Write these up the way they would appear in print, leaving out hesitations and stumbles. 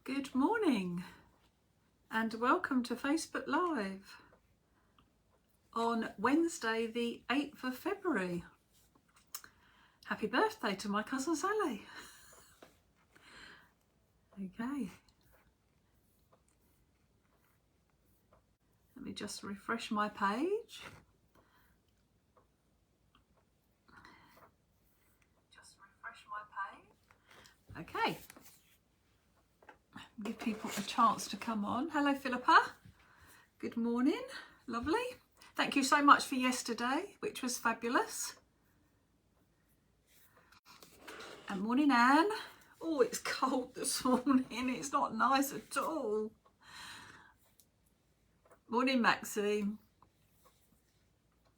Good morning and welcome to Facebook Live on Wednesday the 8th of February. Happy birthday to my cousin Sally. Okay. Let me just refresh my page. Okay. Give people a chance to come on. Hello Philippa. Good morning. Lovely. Thank you so much for yesterday, which was fabulous. And morning Anne. Oh, it's cold this morning. It's not nice at all. Morning Maxine.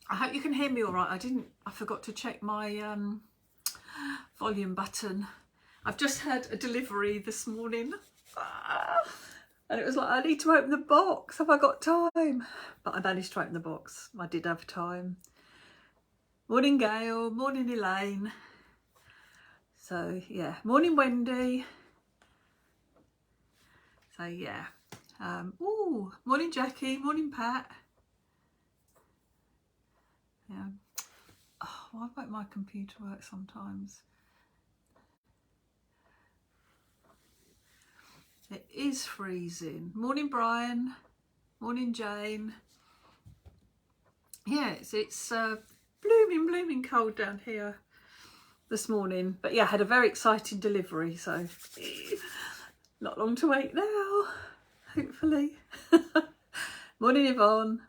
I hope you can hear me all right. I forgot to check my volume button. I've just had a delivery this morning. And it was like, I need to open the box. Have I got time? But I managed to open the box. I did have time. Morning Gail. Morning Elaine. So yeah, morning Wendy. So yeah. Ooh, morning Jackie. Morning Pat. Yeah. Oh, why won't my computer work sometimes? It is freezing. Morning Brian. Morning Jane. Yeah, it's blooming cold down here this morning. But yeah, I had a very exciting delivery, so not long to wait now, hopefully. Morning Yvonne.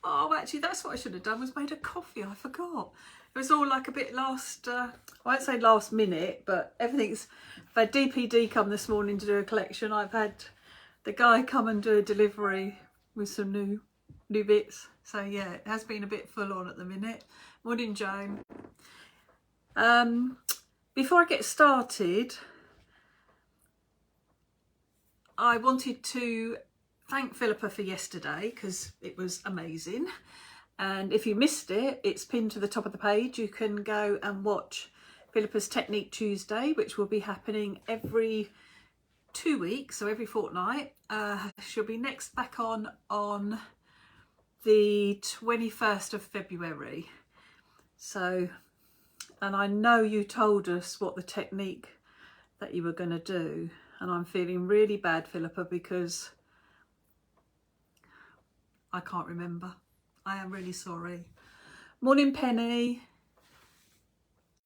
Oh, actually, that's what I should have done, was made a coffee. I forgot. It was all like a bit last, I won't say last minute, but everything's, I've had DPD come this morning to do a collection. I've had the guy come and do a delivery with some new bits. So yeah, it has been a bit full on at the minute. Morning Joan. Before I get started, I wanted to thank Philippa for yesterday because it was amazing. And if you missed it, it's pinned to the top of the page. You can go and watch Philippa's Technique Tuesday, which will be happening every 2 weeks, so every fortnight. She'll be next back on the 21st of February. So, and I know you told us what the technique that you were going to do, and I'm feeling really bad, Philippa, because I can't remember. I am really sorry. Morning Penny.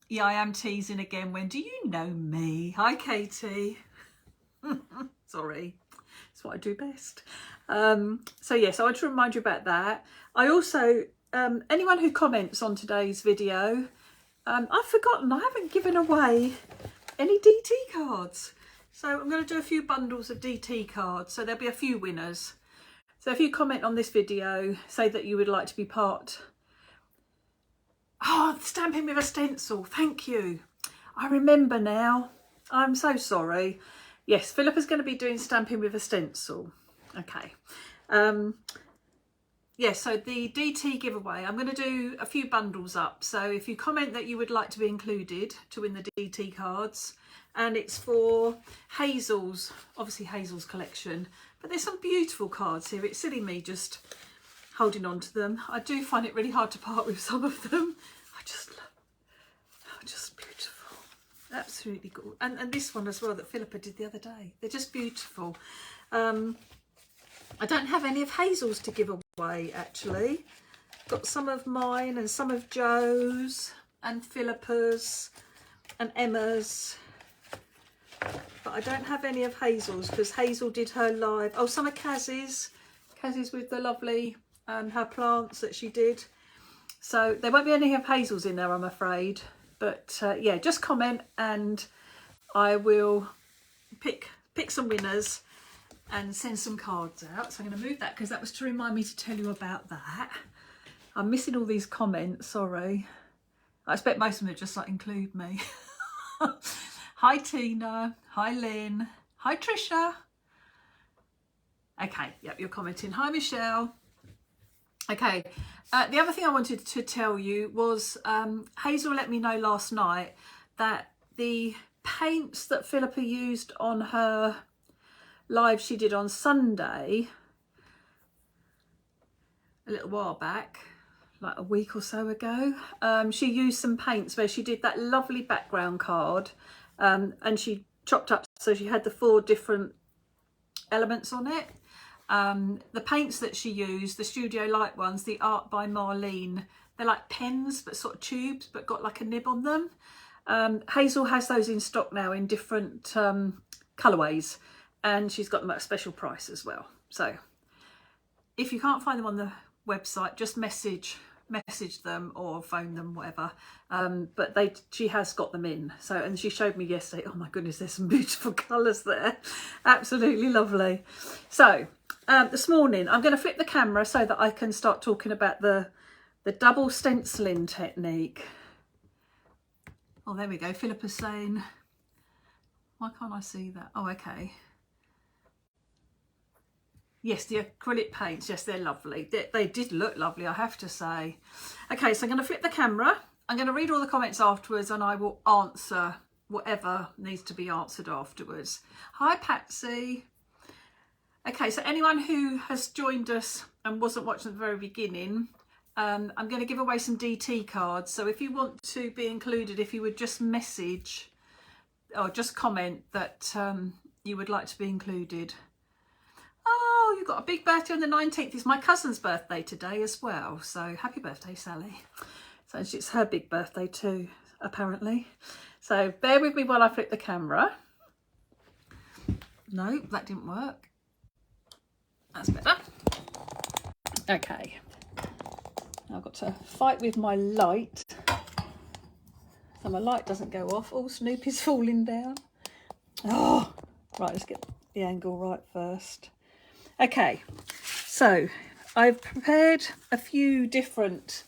Yeah, I am teasing again. When do you know me? Hi Katie. Sorry, it's what I do best. So yes, I want to remind you about that. I also, anyone who comments on today's video, I've forgotten, I haven't given away any DT cards. So I'm going to do a few bundles of DT cards. So there'll be a few winners. So if you comment on this video, say that you would like to be part. Oh, stamping with a stencil. Thank you. I remember now. I'm so sorry. Yes, Philippa's going to be doing stamping with a stencil. Okay. Yeah, so the DT giveaway, I'm going to do a few bundles up. So if you comment that you would like to be included to win the DT cards, and it's for Hazel's, obviously Hazel's collection. But there's some beautiful cards here. It's silly me just holding on to them. I do find it really hard to part with some of them. I just love, just beautiful. Absolutely good. And this one as well that Philippa did the other day. They're just beautiful. I don't have any of Hazel's to give away, actually. Got some of mine and some of Joe's and Philippa's and Emma's. But I don't have any of Hazel's because Hazel did her live. Oh, some of Kaz's with the lovely her plants that she did. So there won't be any of Hazel's in there, I'm afraid. But yeah, just comment and I will pick some winners and send some cards out. So I'm going to move that because that was to remind me to tell you about that. I'm missing all these comments, sorry. I expect most of them just like include me. Hi Tina, hi Lynn, hi Trisha. Okay, yep, you're commenting. Hi Michelle. Okay, the other thing I wanted to tell you was Hazel let me know last night that the paints that Philippa used on her live she did on Sunday a little while back, like a week or so ago. She used some paints where she did that lovely background card, and she chopped up so she had the 4 different elements on it. The paints that she used, the Studio Light ones, the Art by Marlene, they're like pens but sort of tubes but got like a nib on them. Hazel has those in stock now in different colourways, and she's got them at a special price as well. So if you can't find them on the website, just message them or phone them, whatever. But she has got them in. So, and she showed me yesterday, oh my goodness, there's some beautiful colours there. Absolutely lovely. So this morning I'm going to flip the camera so that I can start talking about the double stenciling technique. Oh, there we go. Philippa's saying, why can't I see that? Oh, okay. Yes, the acrylic paints, yes, they're lovely. They did look lovely, I have to say. Okay, so I'm going to flip the camera. I'm going to read all the comments afterwards, and I will answer whatever needs to be answered afterwards. Hi, Patsy. Okay, so anyone who has joined us and wasn't watching at the very beginning, I'm going to give away some DT cards. So if you want to be included, if you would just message or just comment that you would like to be included. Oh, you've got a big birthday on the 19th. It's my cousin's birthday today as well. So happy birthday, Sally. So it's her big birthday too, apparently. So bear with me while I flip the camera. No, that didn't work. That's better. Okay. I've got to fight with my light. So my light doesn't go off. Oh, Snoopy's falling down. Oh, right, let's get the angle right first. Okay, so I've prepared a few different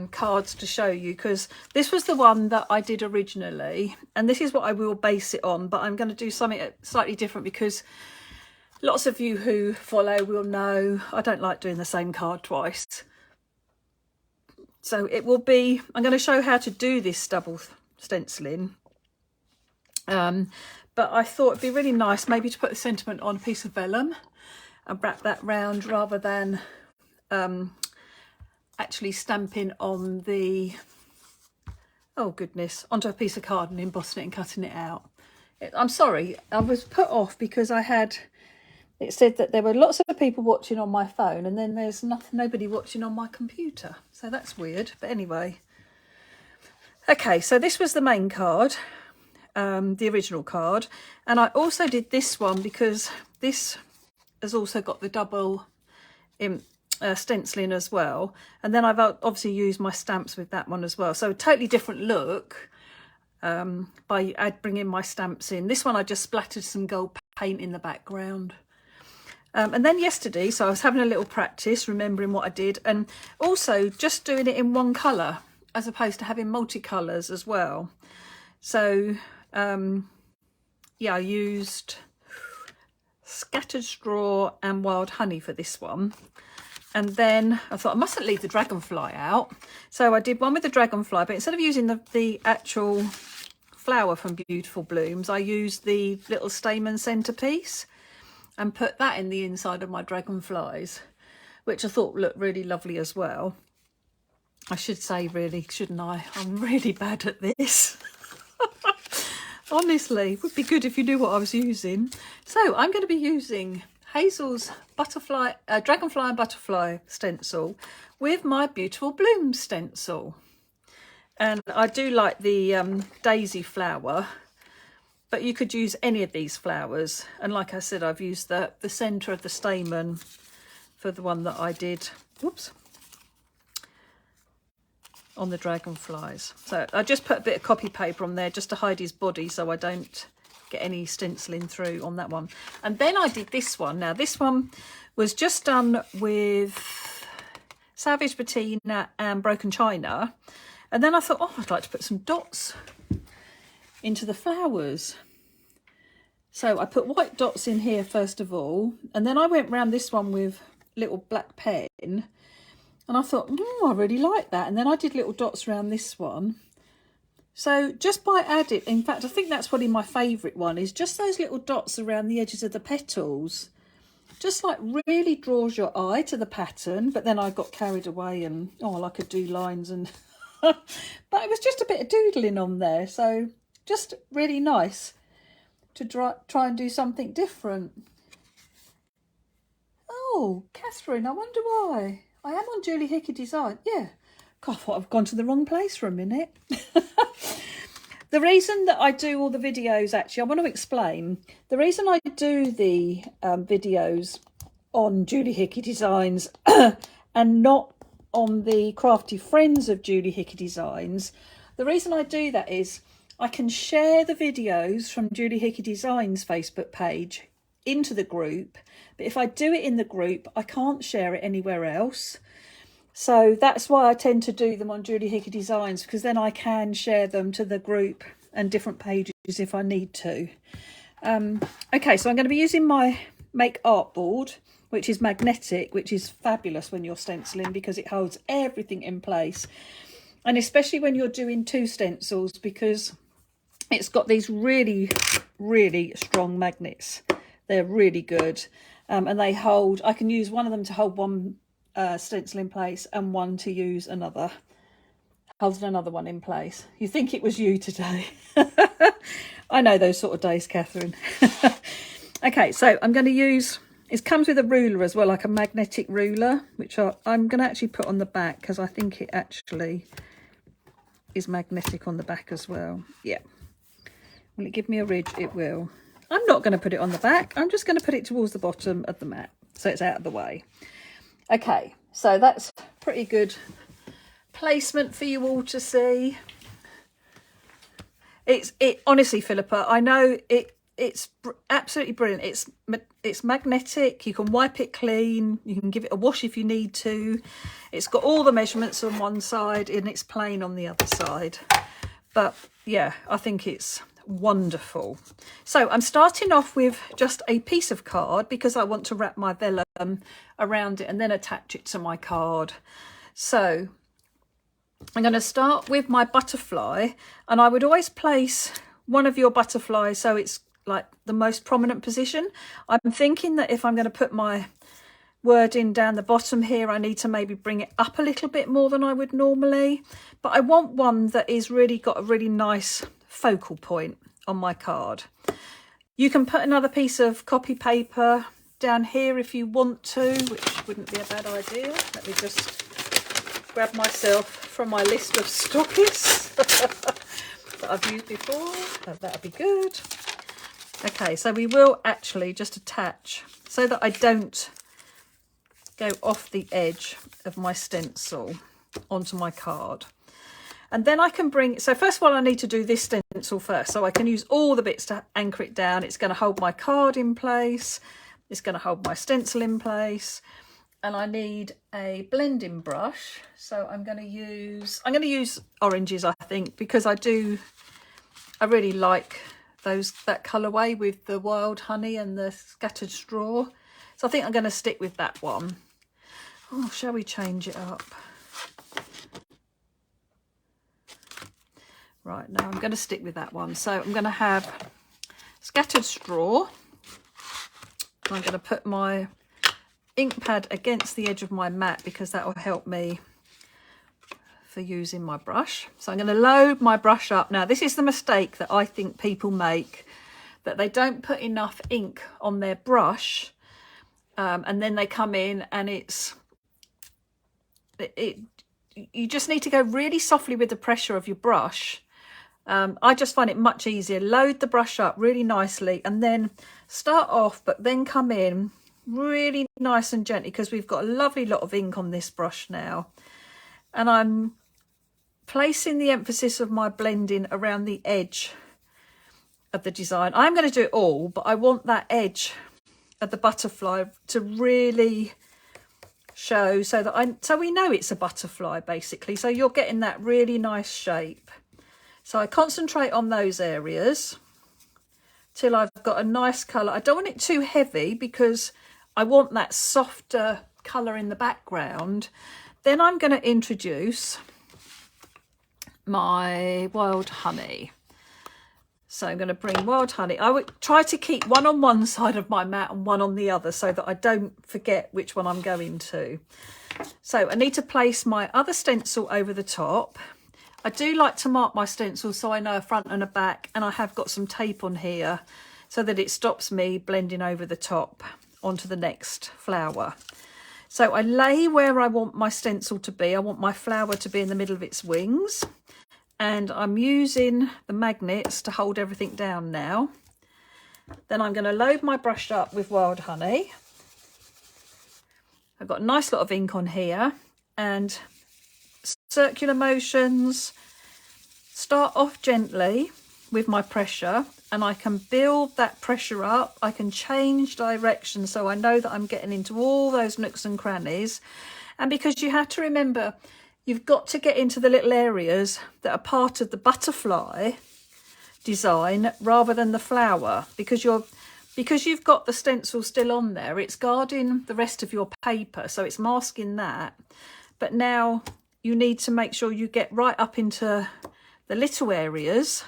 cards to show you, because this was the one that I did originally, and this is what I will base it on, but I'm going to do something slightly different because lots of you who follow will know I don't like doing the same card twice. So it will be, I'm going to show how to do this double stenciling, but I thought it'd be really nice maybe to put the sentiment on a piece of vellum and wrap that round rather than actually stamping on the, oh goodness, onto a piece of card and embossing it and cutting it out. I'm sorry, I was put off because it said that there were lots of people watching on my phone and then there's nobody watching on my computer. So that's weird, but anyway. Okay, so this was the main card, the original card. And I also did this one because this has also got the double stenciling as well. And then I've obviously used my stamps with that one as well. So a totally different look by bringing my stamps in. This one I just splattered some gold paint in the background. And then yesterday, so I was having a little practice, remembering what I did, and also just doing it in one colour as opposed to having multicolours as well. So, yeah, I used scattered straw and wild honey for this one. And then I thought I mustn't leave the dragonfly out. So I did one with the dragonfly, but instead of using the actual flower from Beautiful Blooms, I used the little stamen centrepiece and put that in the inside of my dragonflies, which I thought looked really lovely as well. I should say, really, shouldn't I? I'm really bad at this. Honestly, it would be good if you knew what I was using. So I'm going to be using Hazel's dragonfly and butterfly stencil with my Beautiful Bloom stencil. And I do like the daisy flower, but you could use any of these flowers. And like I said, I've used the centre of the stamen for the one that I did, whoops, on the dragonflies. So I just put a bit of copy paper on there just to hide his body so I don't get any stenciling through on that one. And then I did this one. Now this one was just done with Savage Patina and Broken China. And then I thought, oh, I'd like to put some dots into the flowers. So I put white dots in here first of all, and then I went round this one with little black pen, and I thought, I really like that. And then I did little dots around this one. So just by adding, in fact, I think that's probably my favourite one, is just those little dots around the edges of the petals. Just like really draws your eye to the pattern, but then I got carried away and, oh, I could do lines and, but it was just a bit of doodling on there. So just really nice to try and do something different. Oh, Catherine, I wonder why. I am on Julie Hickey Design. Yeah. God, I thought I've gone to the wrong place for a minute. The reason that I do all the videos, actually, I want to explain. The reason I do the videos on Julie Hickey Designs and not on the Crafty Friends of Julie Hickey Designs, the reason I do that is I can share the videos from Julie Hickey Designs Facebook page into the group. But if I do it in the group, I can't share it anywhere else. So that's why I tend to do them on Julie Hickey Designs, because then I can share them to the group and different pages if I need to. Okay, so I'm going to be using my Make Art board, which is magnetic, which is fabulous when you're stenciling because it holds everything in place. And especially when you're doing 2 stencils, because it's got these really, really strong magnets. They're really good. And they hold, I can use one of them to hold one stencil in place and one to use another, holds another one in place. You think it was you today. I know those sort of days, Catherine. Okay, so I'm going to use, it comes with a ruler as well, like a magnetic ruler, which I'm going to actually put on the back because I think it actually is magnetic on the back as well. Yeah. Will it give me a ridge? It will. I'm not going to put it on the back. I'm just going to put it towards the bottom of the mat so it's out of the way. Okay, so that's pretty good placement for you all to see. It honestly, Philippa, I know it's absolutely brilliant. It's magnetic. You can wipe it clean. You can give it a wash if you need to. It's got all the measurements on one side and it's plain on the other side. But yeah, I think it's wonderful. So I'm starting off with just a piece of card because I want to wrap my vellum around it and then attach it to my card. So I'm going to start with my butterfly, and I would always place one of your butterflies so it's like the most prominent position. I'm thinking that if I'm going to put my wording down the bottom here, I need to maybe bring it up a little bit more than I would normally, but I want one that is really got a really nice focal point on my card. You can put another piece of copy paper down here if you want to, which wouldn't be a bad idea. Let me just grab myself from my list of stockists that I've used before. That'll be good. Okay, so we will actually just attach so that I don't go off the edge of my stencil onto my card. And then I can bring, so first of all I need to do this stencil first, so I can use all the bits to anchor it down. It's going to hold my card in place, it's going to hold my stencil in place, and I need a blending brush. So I'm going to use oranges, I think, because I really like that colourway with the wild honey and the scattered straw. So I think I'm going to stick with that one. Oh, shall we change it up? Right, now I'm going to stick with that one. So I'm going to have scattered straw. I'm going to put my ink pad against the edge of my mat because that will help me for using my brush. So I'm going to load my brush up. Now, this is the mistake that I think people make, that they don't put enough ink on their brush, and then they come in and you just need to go really softly with the pressure of your brush. I just find it much easier. Load the brush up really nicely and then start off, but then come in really nice and gently because we've got a lovely lot of ink on this brush now. And I'm placing the emphasis of my blending around the edge of the design. I'm going to do it all, but I want that edge of the butterfly to really show so we know it's a butterfly basically. So you're getting that really nice shape. So I concentrate on those areas till I've got a nice colour. I don't want it too heavy because I want that softer colour in the background. Then I'm going to introduce my wild honey. So I'm going to bring wild honey. I would try to keep one on one side of my mat and one on the other so that I don't forget which one I'm going to. So I need to place my other stencil over the top. I do like to mark my stencil so I know a front and a back, and I have got some tape on here so that it stops me blending over the top onto the next flower. So I lay where I want my stencil to be. I want my flower to be in the middle of its wings, and I'm using the magnets to hold everything down now. Then I'm going to load my brush up with wild honey. I've got a nice lot of ink on here, and circular motions. Start off gently with my pressure, and I can build that pressure up. I can change direction so I know that I'm getting into all those nooks and crannies. And because you have to remember, you've got to get into the little areas that are part of the butterfly design rather than the flower, because you've got the stencil still on there, it's guarding the rest of your paper, so it's masking that. But now you need to make sure you get right up into the little areas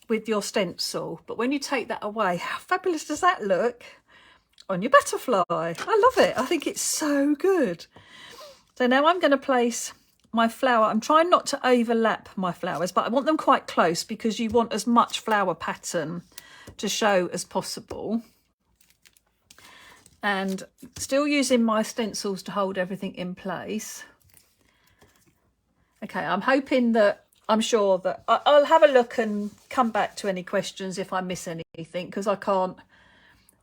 with your stencil. But when you take that away, how fabulous does that look on your butterfly? I love it. I think it's so good. So now I'm going to place my flower. I'm trying not to overlap my flowers, but I want them quite close because you want as much flower pattern to show as possible. And still using my stencils to hold everything in place. Okay, I'm sure that I'll have a look and come back to any questions if I miss anything, because I can't,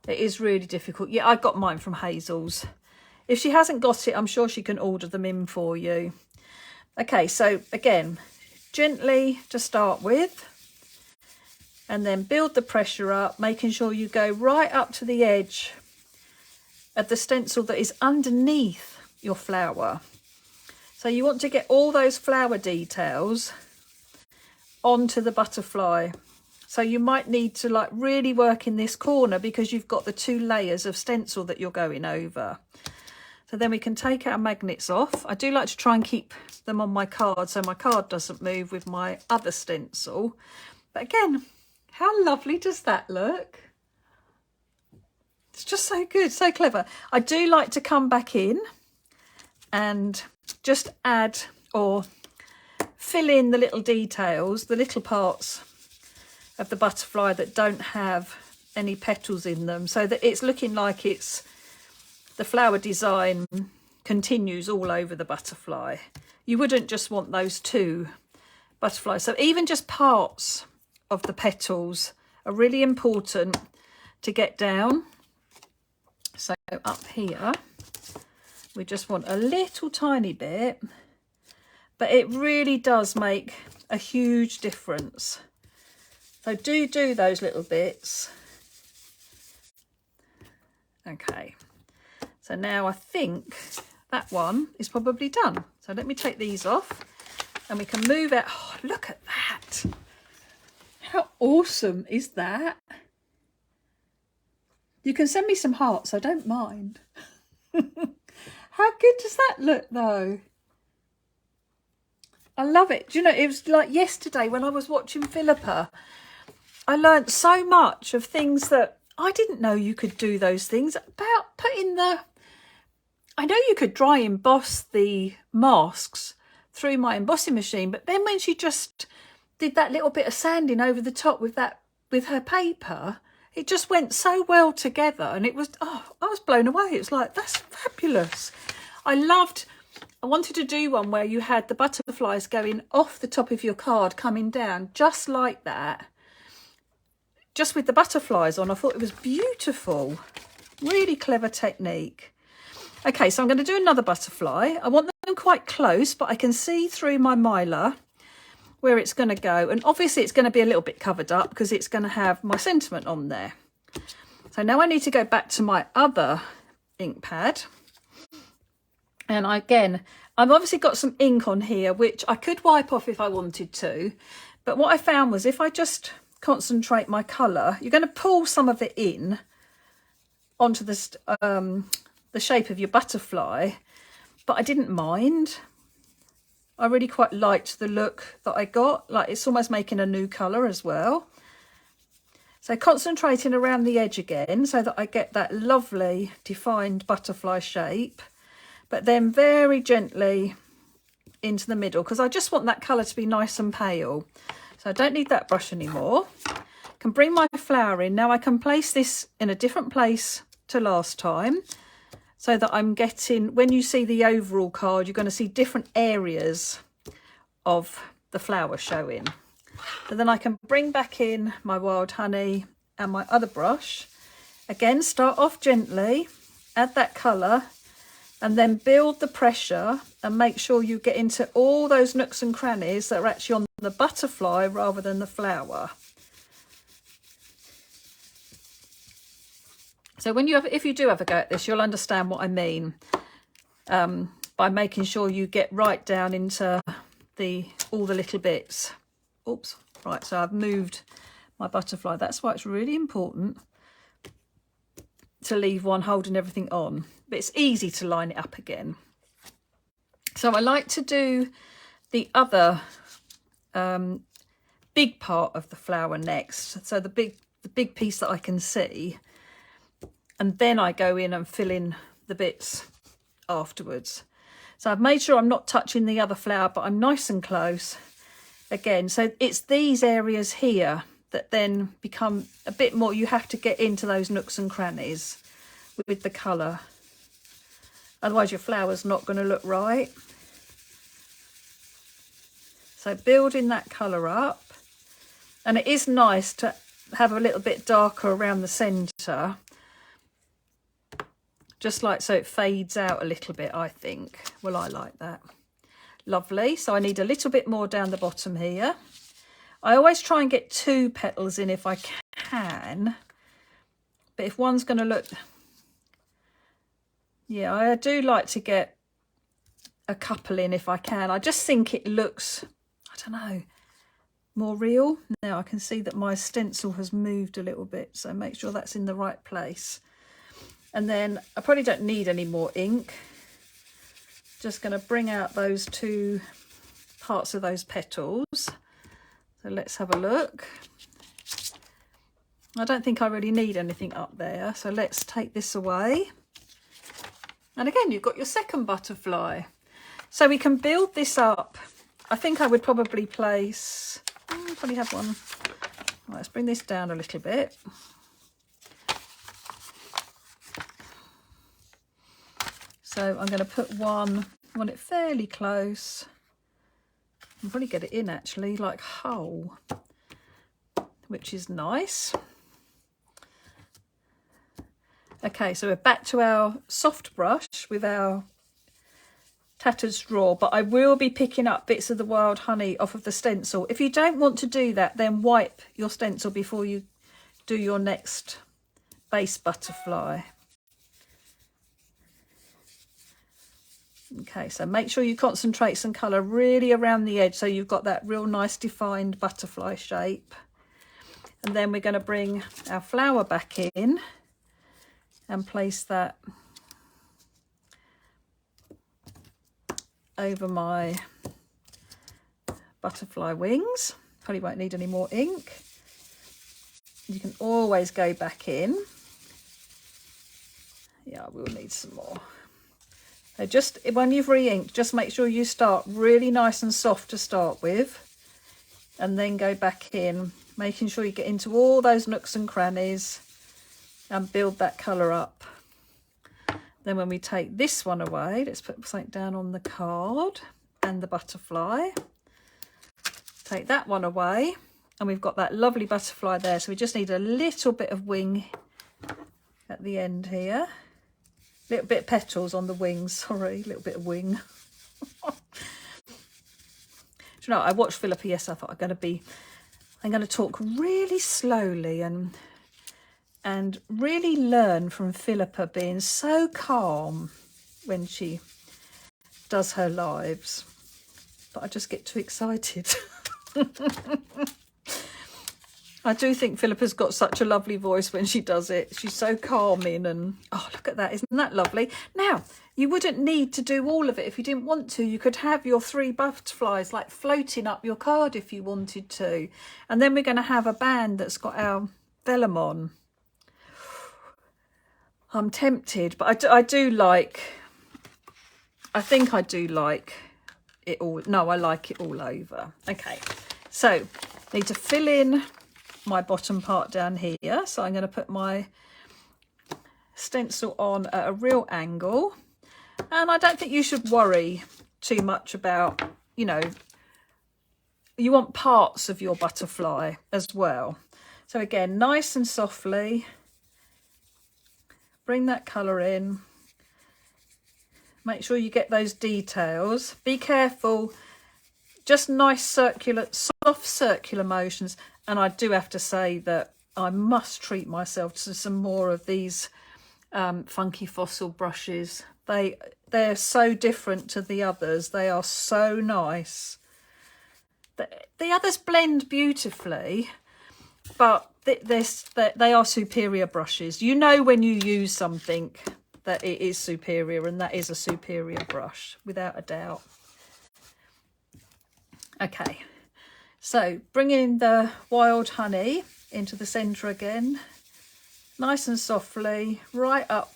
it is really difficult. Yeah, I got mine from Hazel's. If she hasn't got it, I'm sure she can order them in for you. Okay, so again, gently to start with, and then build the pressure up, making sure you go right up to the edge of the stencil that is underneath your flower. So you want to get all those flower details onto the butterfly. So you might need to like really work in this corner because you've got the two layers of stencil that you're going over. So then we can take our magnets off. I do like to try and keep them on my card so my card doesn't move with my other stencil. But again, how lovely does that look? It's just so good, so clever. I do like to come back in and just add or fill in the little details, the little parts of the butterfly that don't have any petals in them, so that it's looking like it's the flower design continues all over the butterfly. You wouldn't just want those two butterflies. So even just parts of the petals are really important to get down. So up here, we just want a little tiny bit, but it really does make a huge difference. So do those little bits. Okay, so now I think that one is probably done. So let me take these off and we can move it. Oh, look at that. How awesome is that? You can send me some hearts, I don't mind. How good does that look though? I love it. Do you know, it was like yesterday when I was watching Philippa, I learnt so much of things that I didn't know you could do those things about putting the, I know you could dry emboss the masks through my embossing machine, but then when she just did that little bit of sanding over the top with her paper, it just went so well together, and it was, oh, I was blown away. It was like, that's fabulous. I wanted to do one where you had the butterflies going off the top of your card, coming down just like that, just with the butterflies on. I thought it was beautiful. Really clever technique. Okay, so I'm going to do another butterfly. I want them quite close, but I can see through my mylar where it's going to go, and obviously it's going to be a little bit covered up because it's going to have my sentiment on there. So now I need to go back to my other ink pad, and I've obviously got some ink on here which I could wipe off if I wanted to, but what I found was if I just concentrate my colour, you're going to pull some of it in onto this the shape of your butterfly, but I didn't mind. I really quite liked the look that I got. Like, it's almost making a new colour as well. So concentrating around the edge again so that I get that lovely defined butterfly shape, but then very gently into the middle, because I just want that colour to be nice and pale. So I don't need that brush anymore. Can bring my flower in. Now I can place this in a different place to last time, so that I'm getting, when you see the overall card, you're going to see different areas of the flower showing. So then I can bring back in my wild honey and my other brush. Again, start off gently, add that colour, and then build the pressure and make sure you get into all those nooks and crannies that are actually on the butterfly rather than the flower. So when you have, if you do have a go at this, you'll understand what I mean, by making sure you get right down into all the little bits. Oops, right, so I've moved my butterfly. That's why it's really important to leave one holding everything on, but it's easy to line it up again. So I like to do the other big part of the flower next, so the big piece that I can see, and then I go in and fill in the bits afterwards. So I've made sure I'm not touching the other flower, but I'm nice and close again. So it's these areas here that then become a bit more, you have to get into those nooks and crannies with the colour, otherwise your flower's not going to look right. So building that colour up, and it is nice to have a little bit darker around the centre, just like so it fades out a little bit, I think. Well, I like that. Lovely. So I need a little bit more down the bottom here. I always try and get 2 petals in if I can, but if one's going to look, yeah, I do like to get a couple in if I can. I just think it looks, I don't know, more real. Now I can see that my stencil has moved a little bit, so make sure that's in the right place. And then I probably don't need any more ink. Just going to bring out those 2 parts of those petals. So let's have a look. I don't think I really need anything up there, so let's take this away. And again, you've got your second butterfly. So we can build this up. I think I would probably place, probably have one. Right, let's bring this down a little bit. So I'm going to put one, I want it fairly close. I'll probably get it in actually, like whole, which is nice. Okay, so we're back to our soft brush with our tattered straw, but I will be picking up bits of the wild honey off of the stencil. If you don't want to do that, then wipe your stencil before you do your next base butterfly. Okay, so make sure you concentrate some colour really around the edge so you've got that real nice defined butterfly shape. And then we're going to bring our flower back in and place that over my butterfly wings. Probably won't need any more ink. You can always go back in. Yeah, I will need some more. So just when you've re-inked, just make sure you start really nice and soft to start with, and then go back in, making sure you get into all those nooks and crannies and build that colour up. Then when we take this one away, let's put something down on the card and the butterfly. Take that one away, and we've got that lovely butterfly there. So we just need a little bit of wing at the end here. Little bit of petals on the wings, sorry, a little bit of wing. Do you know, I watched Philippa yesterday. I thought I'm going to talk really slowly and really learn from Philippa being so calm when she does her lives. But I just get too excited. I do think Philippa's got such a lovely voice when she does it. She's so calming and, oh, look at that. Isn't that lovely? Now, you wouldn't need to do all of it if you didn't want to. You could have your 3 butterflies like floating up your card if you wanted to. And then we're going to have a band that's got our vellum on. I'm tempted, but I do like, I think I do like it all. No, I like it all over. Okay, so need to fill in my bottom part down here. So I'm going to put my stencil on at a real angle. And I don't think you should worry too much about, you know, you want parts of your butterfly as well. So again, nice and softly, bring that colour in. Make sure you get those details. Be careful, just nice circular, soft circular motions. And I do have to say that I must treat myself to some more of these funky fossil brushes. They're so different to the others. They are so nice. The others blend beautifully, but they are superior brushes. You know when you use something that it is superior, and that is a superior brush, without a doubt. Okay, so bringing the wild honey into the centre again, nice and softly, right up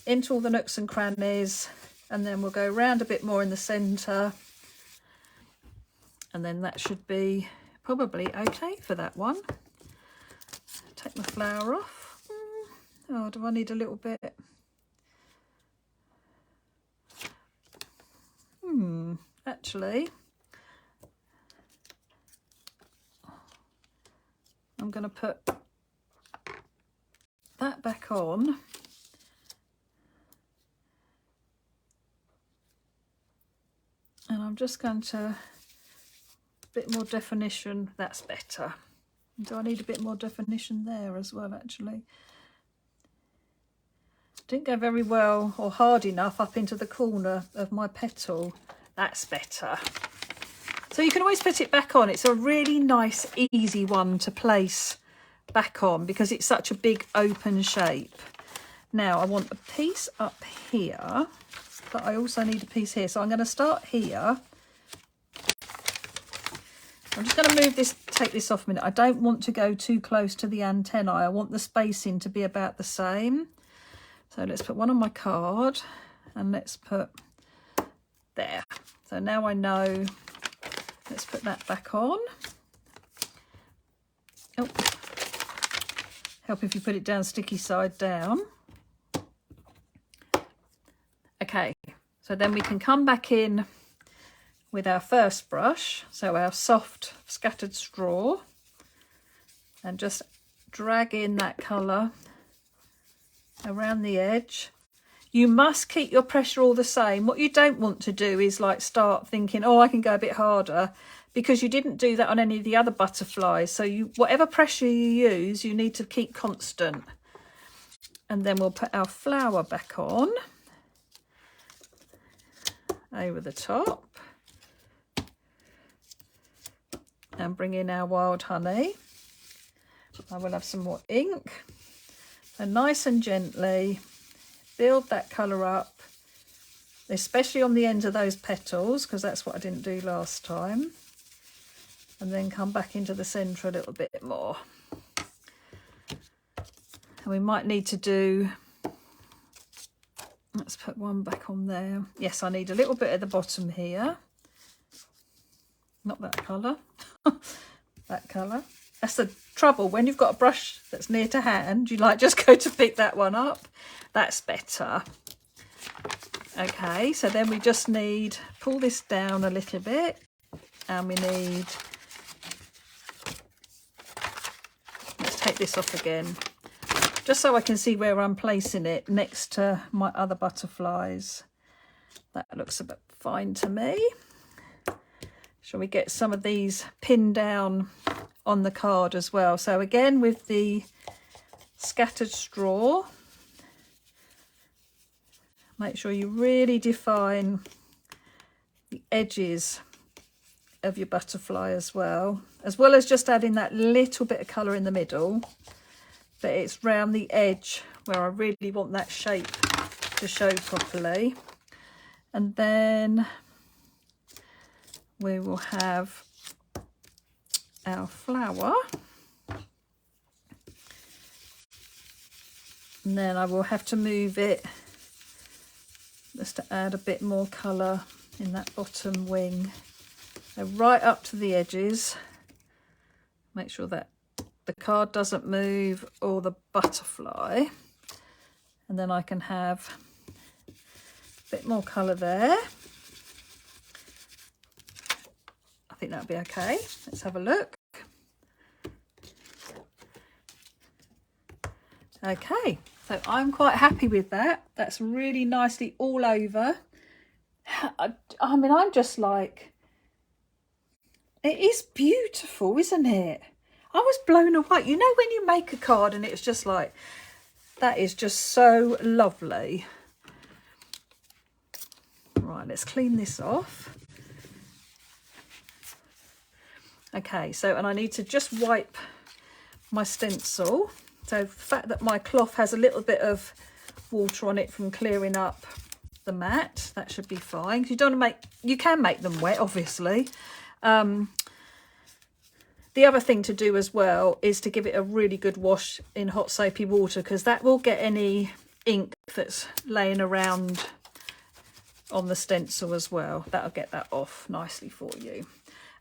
into all the nooks and crannies, and then we'll go round a bit more in the centre, and then that should be probably okay for that one. Take my flower off. Oh, do I need a little bit? Actually, I'm going to put that back on. And I'm just going to, a bit more definition, that's better. Do I need a bit more definition there as well, actually? Didn't go very well or hard enough up into the corner of my petal. That's better. So you can always put it back on. It's a really nice, easy one to place back on because it's such a big open shape. Now I want a piece up here, but I also need a piece here. So I'm going to start here. I'm just going to move this, take this off a minute. I don't want to go too close to the antennae. I want the spacing to be about the same. So let's put one on my card and let's put there. So now I know, let's put that back on. Oh, help if you put it down sticky side down. Okay, so then we can come back in with our first brush, so our soft scattered straw, and just drag in that colour around the edge. You must keep your pressure all the same. What you don't want to do is like start thinking, oh, I can go a bit harder, because you didn't do that on any of the other butterflies. So whatever pressure you use, you need to keep constant. And then we'll put our flower back on over the top and bring in our wild honey. I will have some more ink, and nice and gently build that colour up, especially on the ends of those petals, because that's what I didn't do last time. And then come back into the centre a little bit more. And we might need to do, let's put one back on there. Yes, I need a little bit at the bottom here. Not that colour, that colour. That's the trouble, when you've got a brush that's near to hand, you like just go to pick that one up. That's better. Okay, so then we just need, pull this down a little bit, and we need, let's take this off again, just so I can see where I'm placing it next to my other butterflies. That looks about fine to me. Shall we get some of these pinned down on the card as well? So again, with the scattered straw, make sure you really define the edges of your butterfly as well as just adding that little bit of colour in the middle, but it's round the edge where I really want that shape to show properly. And then we will have our flower, and then I will have to move it just to add a bit more colour in that bottom wing. So right up to the edges, make sure that the card doesn't move or the butterfly, and then I can have a bit more colour there. I think that'll be okay. Let's have a look. Okay, so I'm quite happy with that. That's really nicely all over. I mean, I'm just like, it is beautiful, isn't it? I was blown away. You know when you make a card and it's just like, that is just so lovely. Right, let's clean this off. Okay, so, and I need to just wipe my stencil. So the fact that my cloth has a little bit of water on it from clearing up the mat, that should be fine. You don't want to you can make them wet, obviously. The other thing to do as well is to give it a really good wash in hot soapy water, because that will get any ink that's laying around on the stencil as well. That'll get that off nicely for you.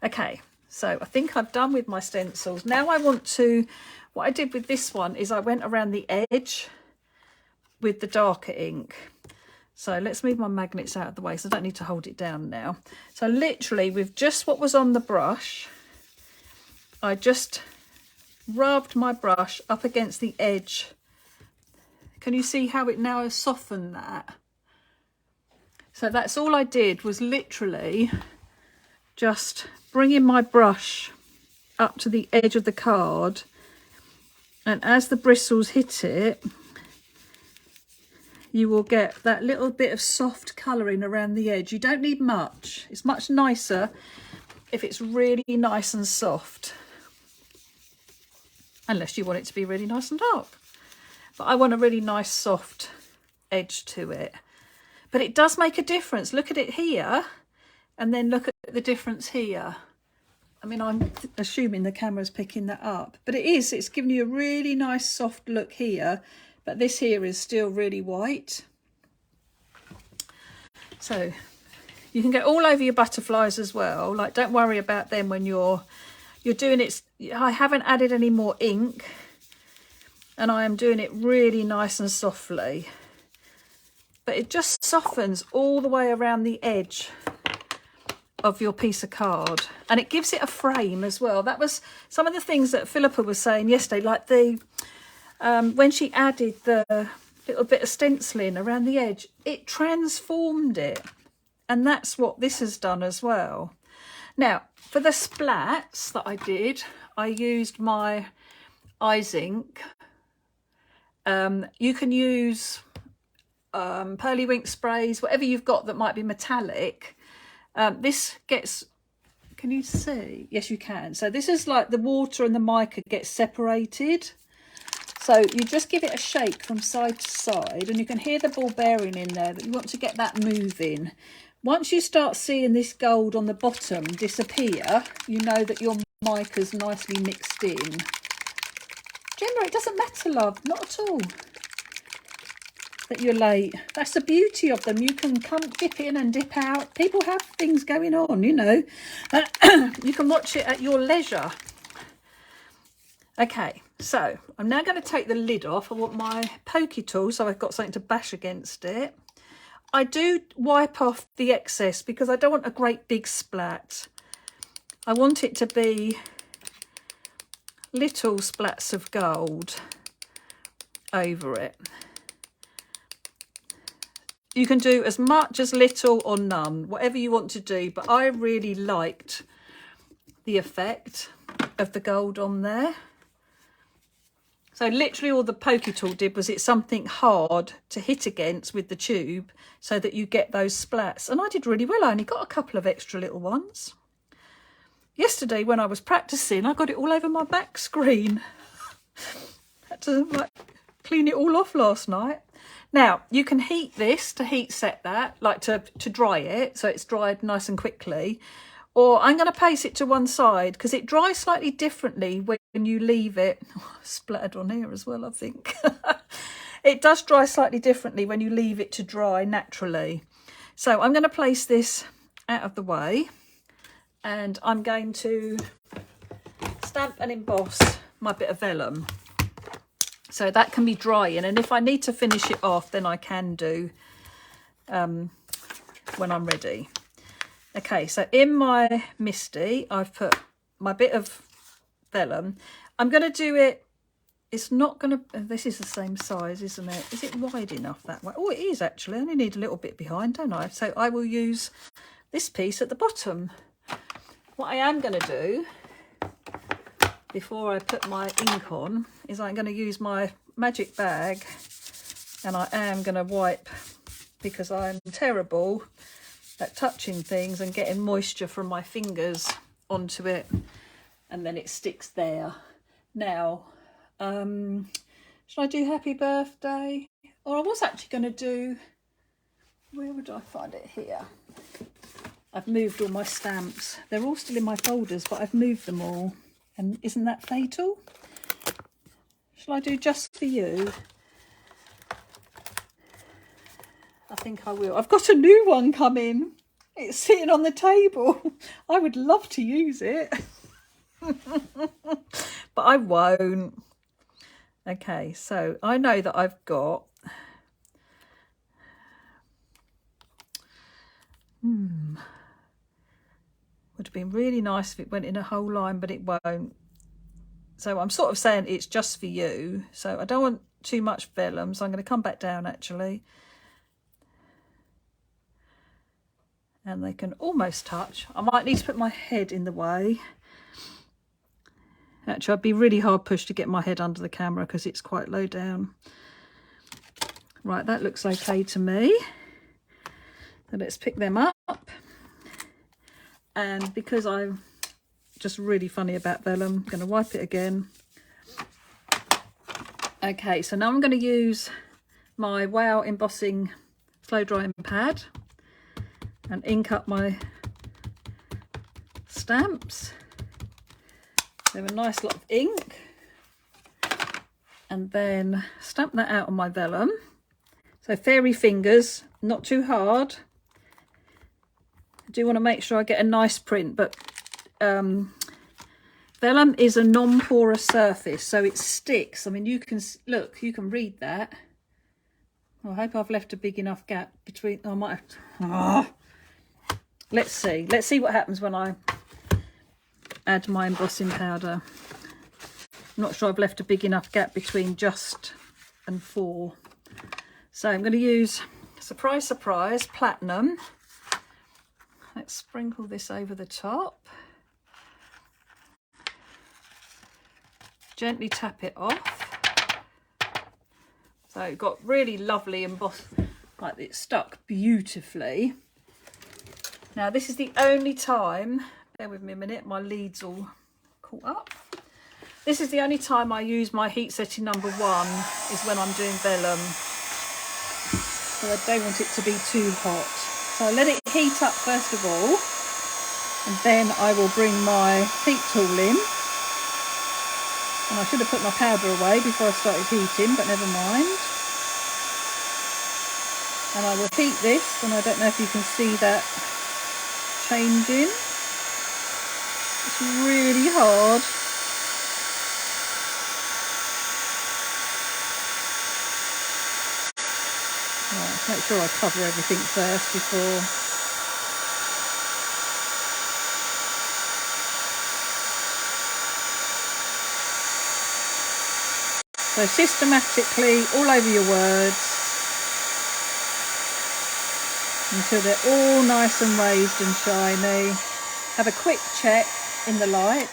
Okay, so I think I've done with my stencils. Now I want to, what I did with this one is I went around the edge with the darker ink. So let's move my magnets out of the way so I don't need to hold it down now. So literally with just what was on the brush, I just rubbed my brush up against the edge. Can you see how it now has softened that? So that's all I did, was literally just bringing my brush up to the edge of the card, and as the bristles hit it, you will get that little bit of soft colouring around the edge. You don't need much. It's much nicer if it's really nice and soft, unless you want it to be really nice and dark. But I want a really nice soft edge to it. But it does make a difference. Look at it here, and then look at the difference here. I mean, I'm assuming the camera's picking that up, but it is. It's giving you a really nice soft look here, but this here is still really white. So you can get all over your butterflies as well. Like, don't worry about them when you're doing it. I haven't added any more ink, and I am doing it really nice and softly. But it just softens all the way around the edge of your piece of card, and it gives it a frame as well. That was some of the things that Philippa was saying yesterday, like the when she added the little bit of stenciling around the edge, it transformed it, and that's what this has done as well. Now for the splats that I did, I used my eyes ink. You can use pearly wink sprays, whatever you've got that might be metallic. This gets, can you see? Yes, you can. So this is like the water and the mica gets separated. So you just give it a shake from side to side, and you can hear the ball bearing in there, that you want to get that moving. Once you start seeing this gold on the bottom disappear, you know that your mica's nicely mixed in. Gemma, it doesn't matter, love, not at all that you're late. That's the beauty of them. You can come dip in and dip out. People have things going on, you know. You can watch it at your leisure. Okay, so I'm now going to take the lid off. I want my pokey tool, so I've got something to bash against it. I do wipe off the excess because I don't want a great big splat. I want it to be little splats of gold over it. You can do as much, as little, or none, whatever you want to do, but I really liked the effect of the gold on there. So literally all the pokey tool did was it's something hard to hit against with the tube so that you get those splats. And I did really well. I only got a couple of extra little ones. yesterday when I was practicing, I got it all over my back screen. Had to like clean it all off last night. Now you can heat this to heat set that, like to dry it so it's dried nice and quickly. Or I'm going to place it to one side because it dries slightly differently when you leave it. Oh, splattered on here as well, I think. It does dry slightly differently when you leave it to dry naturally. So I'm going to place this out of the way and I'm going to stamp and emboss my bit of vellum. So that can be drying, and if I need to finish it off, then I can do when I'm ready. Okay, so in my MISTI, I've put my bit of vellum. I'm going to do it. It's not going to, this is the same size, isn't it? Is it wide enough that way? Oh, it is actually. I only need a little bit behind, don't I? So I will use this piece at the bottom. What I am going to do, before I put my ink on, is I'm going to use my magic bag and I am going to wipe, because I'm terrible at touching things and getting moisture from my fingers onto it, and then it sticks there. Now, should I do happy birthday? Or I was actually going to do, where would I find it? Here. I've moved all my stamps. They're all still in my folders, but I've moved them all. And isn't that fatal? Shall I do just for you? I think I will. I've got a new one coming. It's sitting on the table. I would love to use it. But I won't. Okay, so I know that I've got would have been really nice if it went in a whole line, but it won't. So I'm sort of saying it's just for you. So I don't want too much vellum, so I'm going to come back down actually. And they can almost touch. I might need to put my head in the way. Actually, I'd be really hard pushed to get my head under the camera because it's quite low down. Right, that looks okay to me. So let's pick them up. And because I'm just really funny about vellum, I'm going to wipe it again. Okay, so now I'm going to use my Wow Embossing slow drying pad and ink up my stamps. They have a nice lot of ink, and then stamp that out on my vellum. So fairy fingers, not too hard. I do want to make sure I get a nice print, but vellum is a non-porous surface, so it sticks. I mean, you can look, you can read that. I hope I've left a big enough gap between. I might have to, let's see what happens when I add my embossing powder. I'm not sure I've left a big enough gap between just and for. So I'm going to use, surprise, surprise, platinum. Let's sprinkle this over the top. Gently tap it off. So it got really lovely embossed, like it stuck beautifully. Now this is the only time, bear with me a minute, my leads all caught up. This is the only time I use my heat setting #1 is when I'm doing vellum. So I don't want it to be too hot. So I let it heat up first of all, and then I will bring my heat tool in. And I should have put my powder away before I started heating, but never mind. And I will heat this, and I don't know if you can see that changing. It's really hard. Right, make sure I cover everything first before. So systematically all over your words until they're all nice and raised and shiny. Have a quick check in the light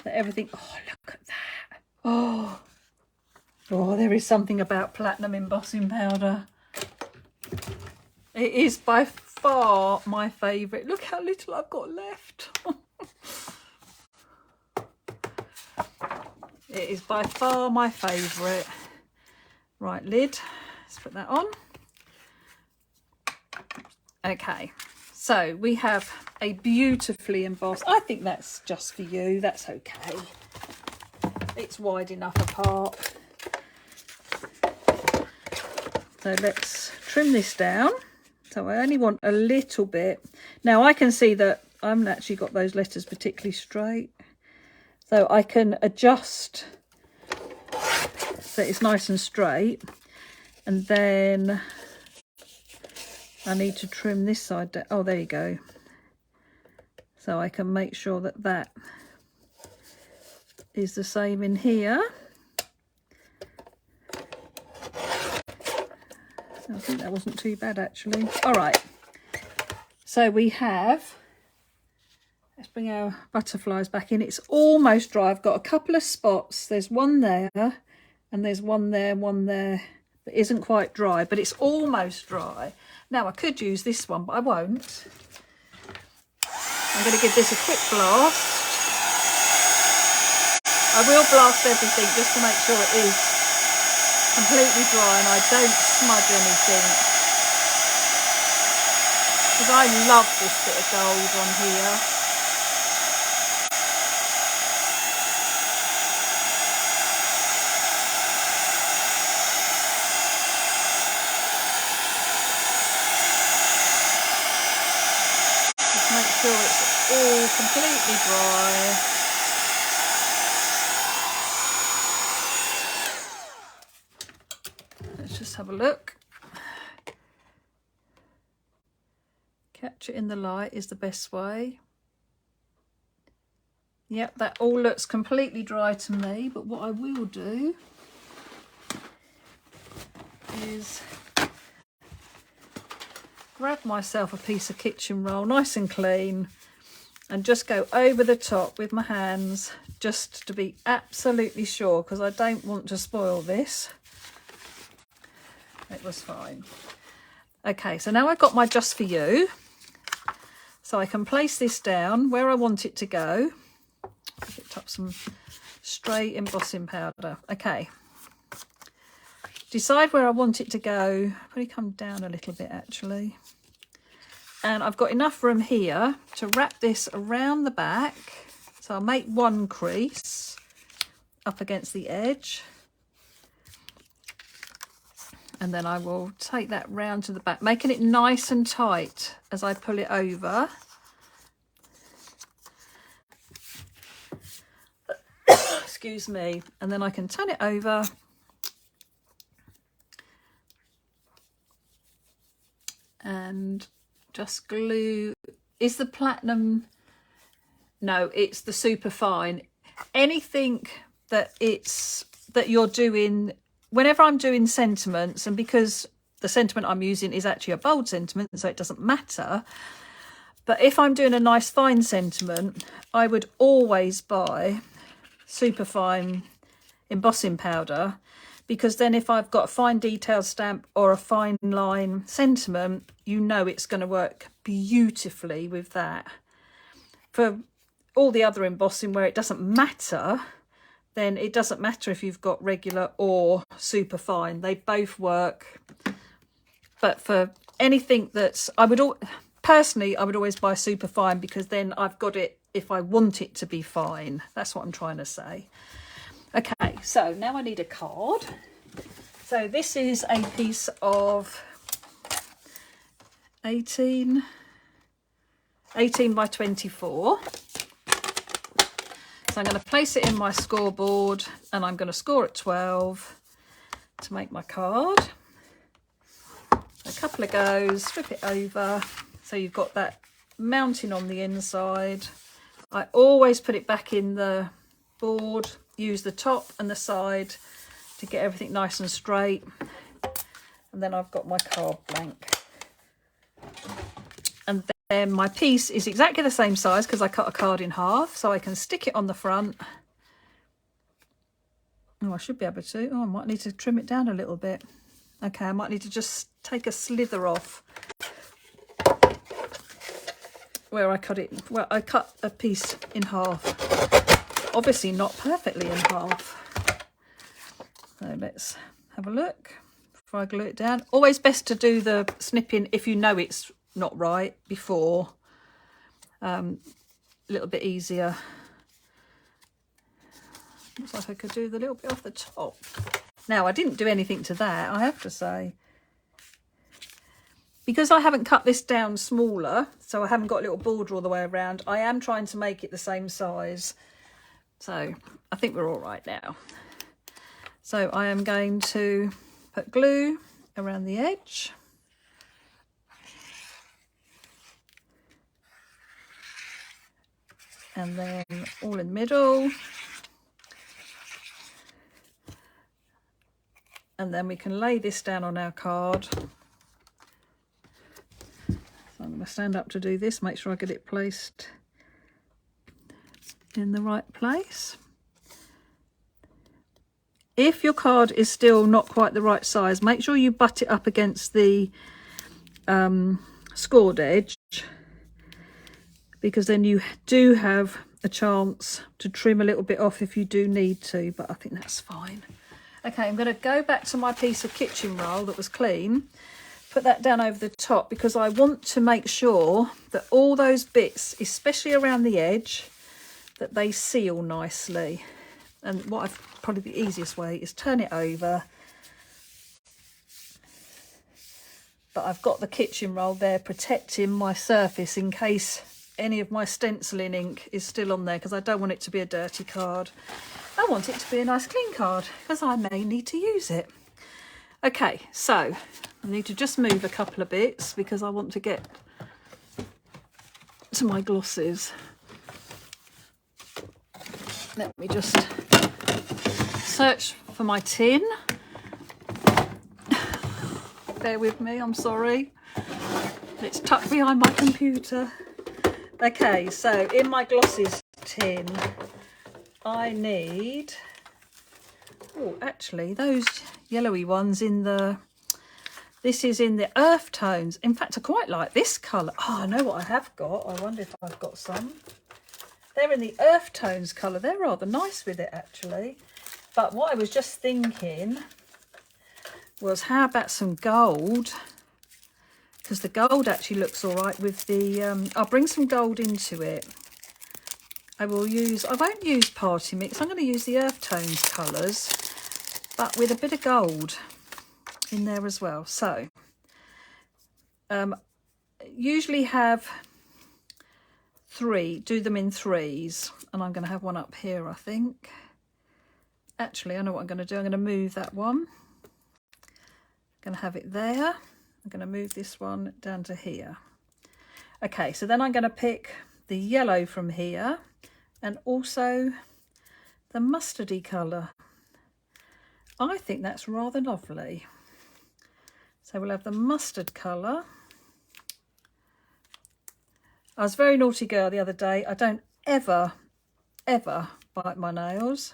that everything, oh look at that. Oh, there is something about platinum embossing powder. It is by far my favourite. Look how little I've got left. It is by far my favourite. Right, lid. Let's put that on. Okay, so we have a beautifully embossed. I think that's just for you. That's okay. It's wide enough apart. So let's trim this down. So I only want a little bit. Now I can see that I haven't actually got those letters particularly straight. So I can adjust so it's nice and straight. And then I need to trim this side down. Oh, there you go. So I can make sure that that is the same in here. I think that wasn't too bad actually. All right. So we have, let's bring our butterflies back in. It's almost dry. I've got a couple of spots. There's one there and there's one there that isn't quite dry, but it's almost dry. Now I could use this one, but I won't. I'm going to give this a quick blast. I will blast everything just to make sure it is completely dry and I don't smudge anything. Because I love this bit of gold on here. Make sure it's all completely dry. Let's just have a look. Catch it in the light is the best way. Yep, that all looks completely dry to me, but what I will do is grab myself a piece of kitchen roll, nice and clean, and just go over the top with my hands just to be absolutely sure, because I don't want to spoil this. It was fine. Okay, so now I've got my just for you. So I can place this down where I want it to go. Picked up some stray embossing powder. Okay. Decide where I want it to go. Probably come down a little bit actually. And I've got enough room here to wrap this around the back. So I'll make one crease up against the edge. And then I will take that round to the back, making it nice and tight as I pull it over. Excuse me. And then I can turn it over. And just glue. Is the platinum? No, it's the super fine. Anything that you're doing, whenever I'm doing sentiments, and because the sentiment I'm using is actually a bold sentiment, so it doesn't matter. But if I'm doing a nice fine sentiment, I would always buy super fine embossing powder, because then if I've got a fine detail stamp or a fine line sentiment, you know it's going to work beautifully with that. For all the other embossing where it doesn't matter, then it doesn't matter if you've got regular or super fine. They both work. But for anything that's, personally, I would always buy super fine, because then I've got it if I want it to be fine. That's what I'm trying to say. Okay, so now I need a card. So this is a piece of 18 by 24. So I'm going to place it in my scoreboard and I'm going to score at 12 to make my card. A couple of goes, flip it over. So you've got that mounting on the inside. I always put it back in the board, use the top and the side to get everything nice and straight. And then I've got my card blank. And then my piece is exactly the same size because I cut a card in half, so I can stick it on the front. Oh, I should be able to. Oh, I might need to trim it down a little bit. Okay, I might need to just take a slither off where I cut it. Well, I cut a piece in half. obviously not perfectly in half. So let's have a look before I glue it down. Always best to do the snipping if you know it's not right before. A little bit easier. Looks like I could do the little bit off the top. Now, I didn't do anything to that, I have to say. Because I haven't cut this down smaller, so I haven't got a little border all the way around, I am trying to make it the same size. So I think we're all right now. So I am going to put glue around the edge. And then all in the middle. And then we can lay this down on our card. So I'm going to stand up to do this, make sure I get it placed in the right place. If your card is still not quite the right size, make sure you butt it up against the scored edge, because then you do have a chance to trim a little bit off if you do need to, but I think that's fine. Okay, I'm going to go back to my piece of kitchen roll that was clean, put that down over the top, because I want to make sure that all those bits, especially around the edge, that they seal nicely. And what I've probably the easiest way is turn it over. But I've got the kitchen roll there protecting my surface in case any of my stenciling ink is still on there, because I don't want it to be a dirty card. I want it to be a nice clean card because I may need to use it. Okay, so I need to just move a couple of bits because I want to get to my glosses. Let me just search for my tin. Bear with me, I'm sorry. It's tucked behind my computer. Okay, so in my glosses tin, I need, oh, actually those yellowy ones in the, this is in the earth tones. In fact, I quite like this colour. Oh, I know what I have got. I wonder if I've got some. They're in the earth tones colour. They're rather nice with it, actually. But what I was just thinking was, how about some gold? Because the gold actually looks all right with the, I'll bring some gold into it. I won't use party mix. I'm going to use the earth tones colours, but with a bit of gold in there as well. So, usually have three, do them in threes, and I'm going to have one up here, I think. Actually, I know what I'm going to do. I'm going to move that one. I'm going to have it there. I'm going to move this one down to here. Okay, so then I'm going to pick the yellow from here and also the mustardy colour. I think that's rather lovely. So we'll have the mustard colour. I was a very naughty girl the other day. I don't ever bite my nails,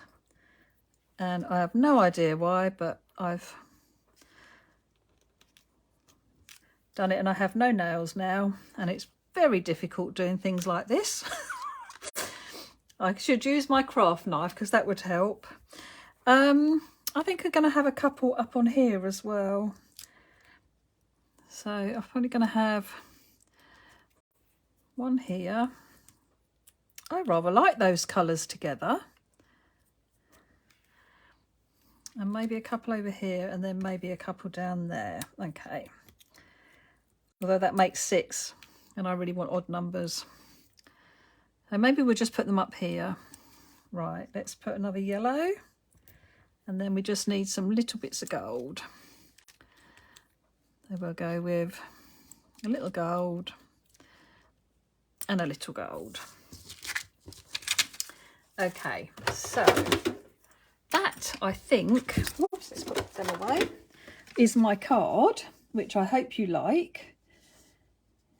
and I have no idea why, but I've done it and I have no nails now, and it's very difficult doing things like this. I should use my craft knife because that would help. I think I'm going to have a couple up on here as well. So I'm probably going to have one here. I rather like those colours together. And maybe a couple over here, and then maybe a couple down there. Okay. Although that makes 6, and I really want odd numbers. So maybe we'll just put them up here. Right, let's put another yellow. And then we just need some little bits of gold. So we'll go with a little gold and a little gold. Okay, so that, I think, whoops, let's put them away, is my card, which I hope you like.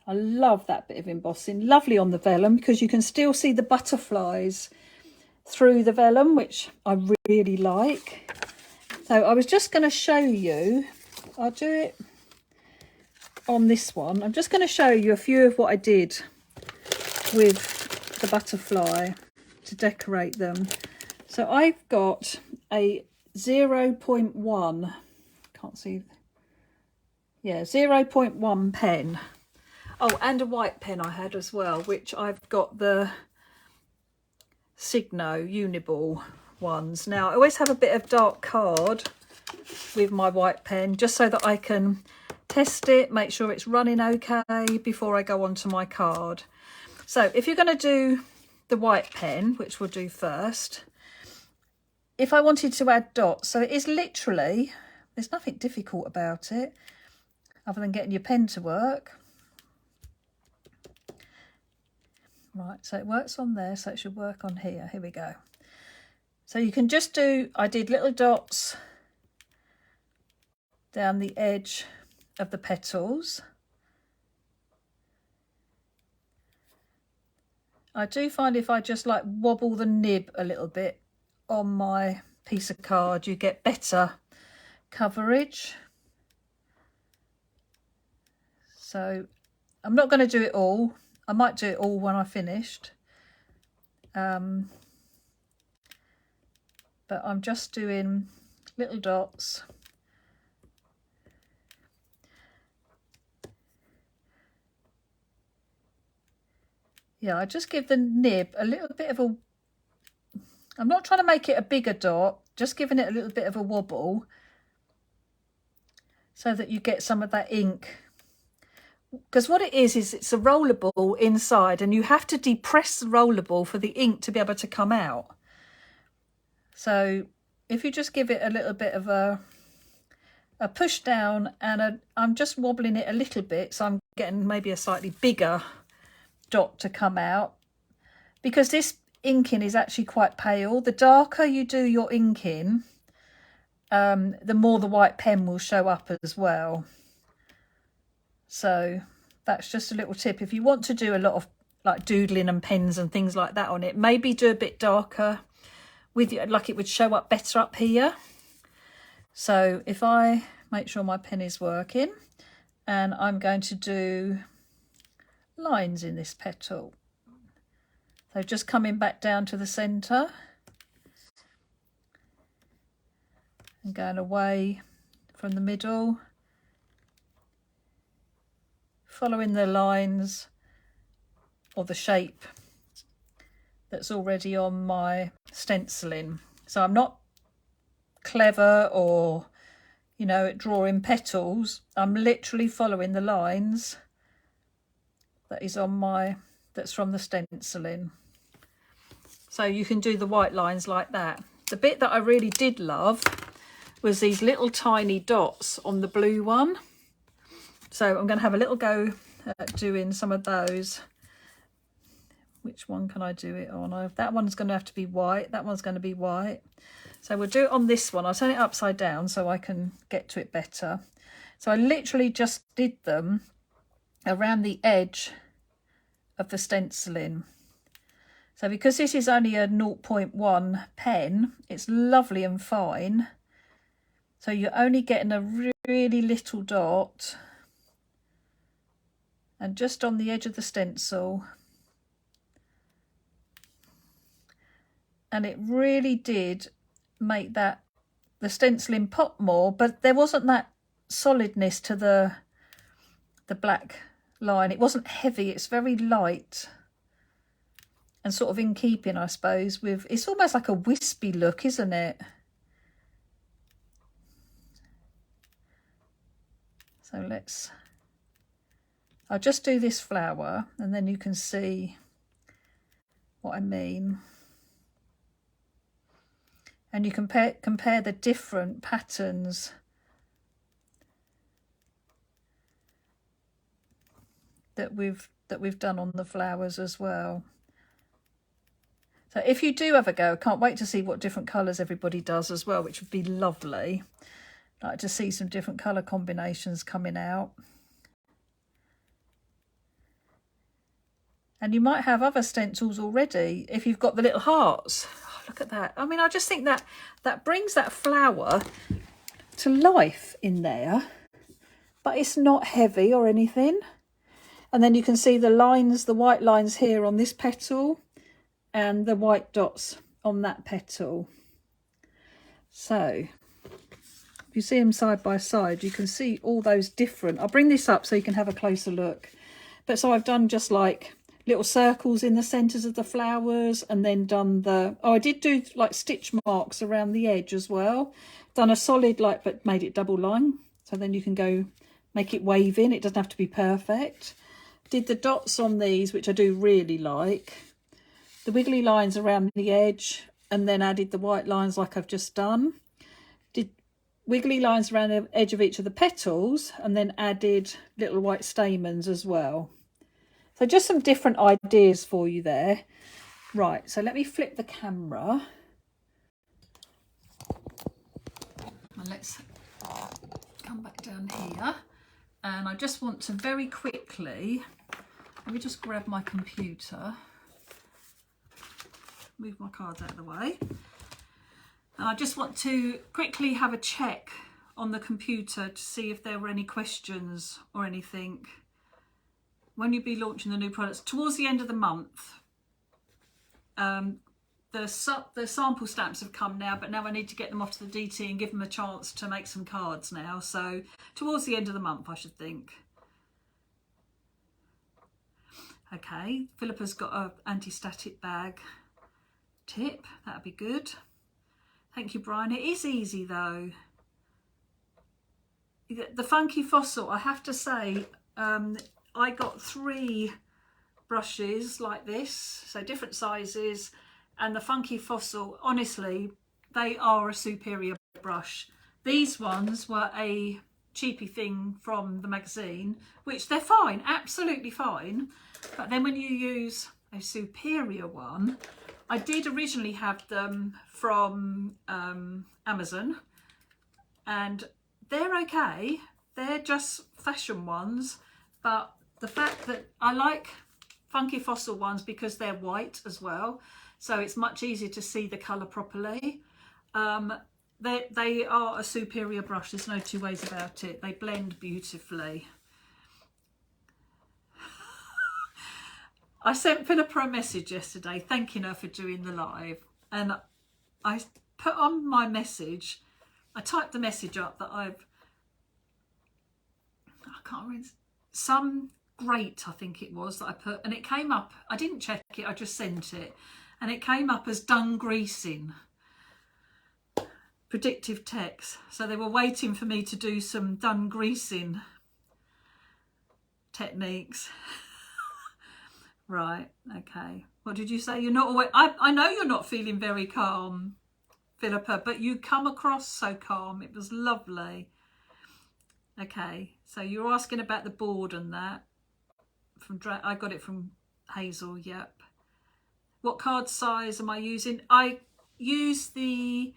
I love that bit of embossing. Lovely on the vellum because you can still see the butterflies through the vellum, which I really like. So I was just going to show you, I'll do it on this one. I'm just going to show you a few of what I did with the butterfly. to decorate them. So I've got a 0.1, can't see, yeah, 0.1 pen. Oh, and a white pen I had as well, which I've got the Signo Uniball ones. Now I always have a bit of dark card with my white pen, just so that I can test it, make sure it's running okay before I go on to my card. So if you're going to do the white pen, which we'll do first, if I wanted to add dots, so it is literally, there's nothing difficult about it other than getting your pen to work. Right, so it works on there, so it should work on here. Here we go. So you can just do, I did little dots down the edge of the petals. I do find if I just like wobble the nib a little bit on my piece of card, you get better coverage. So I'm not going to do it all. I might do it all when I've finished. But I'm just doing little dots. Yeah, I just give the nib a little bit of a, I'm not trying to make it a bigger dot, just giving it a little bit of a wobble so that you get some of that ink. Because what it is it's a roller ball inside, and you have to depress the roller ball for the ink to be able to come out. So if you just give it a little bit of a push down, and I'm just wobbling it a little bit, so I'm getting maybe a slightly bigger dot to come out, because this inking is actually quite pale. The darker you do your inking, the more the white pen will show up as well. So that's just a little tip. If you want to do a lot of like doodling and pens and things like that on it, maybe do a bit darker with you, like it would show up better up here. So if I make sure my pen is working, and I'm going to do lines in this petal. So just coming back down to the centre and going away from the middle, following the lines or the shape that's already on my stenciling. So I'm not clever or, you know, at drawing petals. I'm literally following the lines that is on my, that's from the stenciling. So you can do the white lines like that. The bit that I really did love was these little tiny dots on the blue one. So I'm going to have a little go at doing some of those. Which one can I do it on? That one's going to have to be white. That one's going to be white. So we'll do it on this one. I'll turn it upside down so I can get to it better. So I literally just did them around the edge of the stenciling. So because this is only a 0.1 pen, it's lovely and fine. So you're only getting a really little dot, and just on the edge of the stencil. And it really did make that, the stenciling pop more, but there wasn't that solidness to the black line. It wasn't heavy, it's very light and sort of in keeping, I suppose, with, it's almost like a wispy look, isn't it? So I'll just do this flower and then you can see what I mean. And you compare the different patterns that we've done on the flowers as well. So if you do have a go, I can't wait to see what different colours everybody does as well, which would be lovely. I'd like to see some different colour combinations coming out. And you might have other stencils already if you've got the little hearts. Oh, look at that. I mean, I just think that brings that flower to life in there, but it's not heavy or anything. And then you can see the lines, the white lines here on this petal, and the white dots on that petal. So if you see them side by side, you can see all those different. I'll bring this up so you can have a closer look. But so I've done just like little circles in the centres of the flowers, and then done the, oh, I did do like stitch marks around the edge as well. Done a solid like, but made it double line. So then you can go make it waving. It doesn't have to be perfect. Did the dots on these, which I do really like. The wiggly lines around the edge, and then added the white lines like I've just done. Did wiggly lines around the edge of each of the petals, and then added little white stamens as well. So just some different ideas for you there. Right, so let me flip the camera. And let's come back down here. And I just want to very quickly, let me just grab my computer. Move my cards out of the way. And I just want to quickly have a check on the computer to see if there were any questions or anything. When you'll be launching the new products towards the end of the month. The sample stamps have come now, but now I need to get them off to the DT and give them a chance to make some cards now. So towards the end of the month, I should think. Okay, Philippa's got an anti-static bag tip. That'd be good. Thank you, Brian. It is easy though. The funky fossil, I have to say, I got 3 brushes like this, so different sizes, and the funky fossil, honestly, they are a superior brush. These ones were a cheapy thing from the magazine, which they're fine, absolutely fine, but then when you use a superior one, I did originally have them from Amazon, and they're okay, they're just fashion ones, but the fact that I like funky fossil ones because they're white as well, so it's much easier to see the colour properly. They are a superior brush, there's no two ways about it. They blend beautifully. I sent Philippa a message yesterday thanking her for doing the live, and I put on my message, I typed the message up that I can't remember, some great I think it was that I put, and it came up, I didn't check it, I just sent it, and it came up as done greasing. Predictive text. So they were waiting for me to do some done greasing techniques. Right, okay. What did you say? You're not always, I know you're not feeling very calm, Philippa, but you come across so calm. It was lovely. Okay, so you're asking about the board and that. I got it from Hazel, yep. What card size am I using? I use the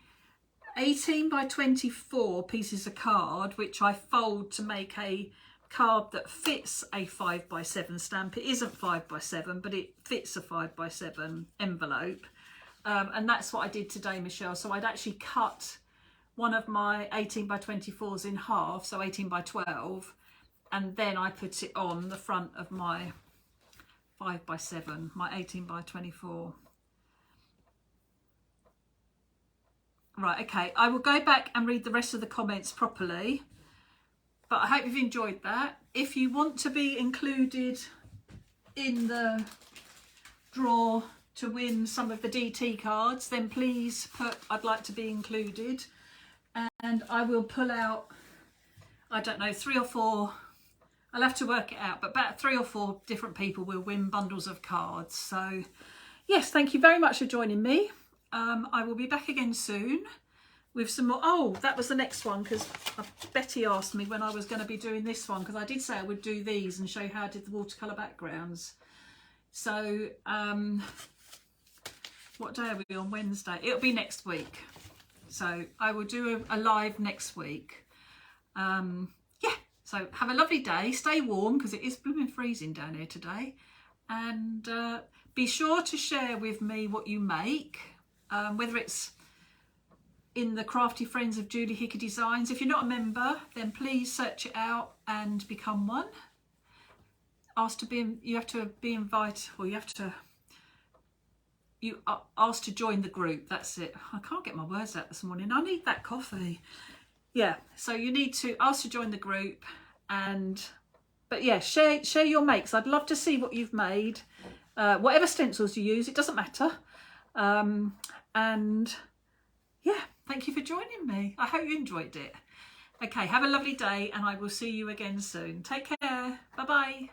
18 by 24 pieces of card, which I fold to make a card that fits a 5 by 7 stamp. It isn't 5 by 7, but it fits a 5 by 7 envelope. And that's what I did today, Michelle. So I'd actually cut one of my 18 by 24s in half, so 18 by 12, and then I put it on the front of my 5 by 7, my 18 by 24. Right, okay, I will go back and read the rest of the comments properly, but I hope you've enjoyed that. If you want to be included in the draw to win some of the DT cards, then please put I'd like to be included, and I will pull out, I don't know, 3 or 4, I'll have to work it out, but about 3 or 4 different people will win bundles of cards. So yes, thank you very much for joining me. I will be back again soon with some more. Oh, that was the next one, because Betty asked me when I was going to be doing this one, because I did say I would do these and show you how I did the watercolour backgrounds. So what day are we on? Wednesday. It'll be next week. So I will do a live next week. Yeah, so have a lovely day. Stay warm, because it is blooming freezing down here today. And be sure to share with me what you make, whether it's in the Crafty Friends of Julie Hickey Designs. If you're not a member, then please search it out and become one. You have to be invited, or you have to you are asked to join the group. That's it. I can't get my words out this morning. I need that coffee. Yeah, so you need to ask to join the group, but yeah, share your makes. I'd love to see what you've made, whatever stencils you use, it doesn't matter. And yeah, thank you for joining me. I hope you enjoyed it. Okay, have a lovely day, and I will see you again soon. Take care. Bye bye.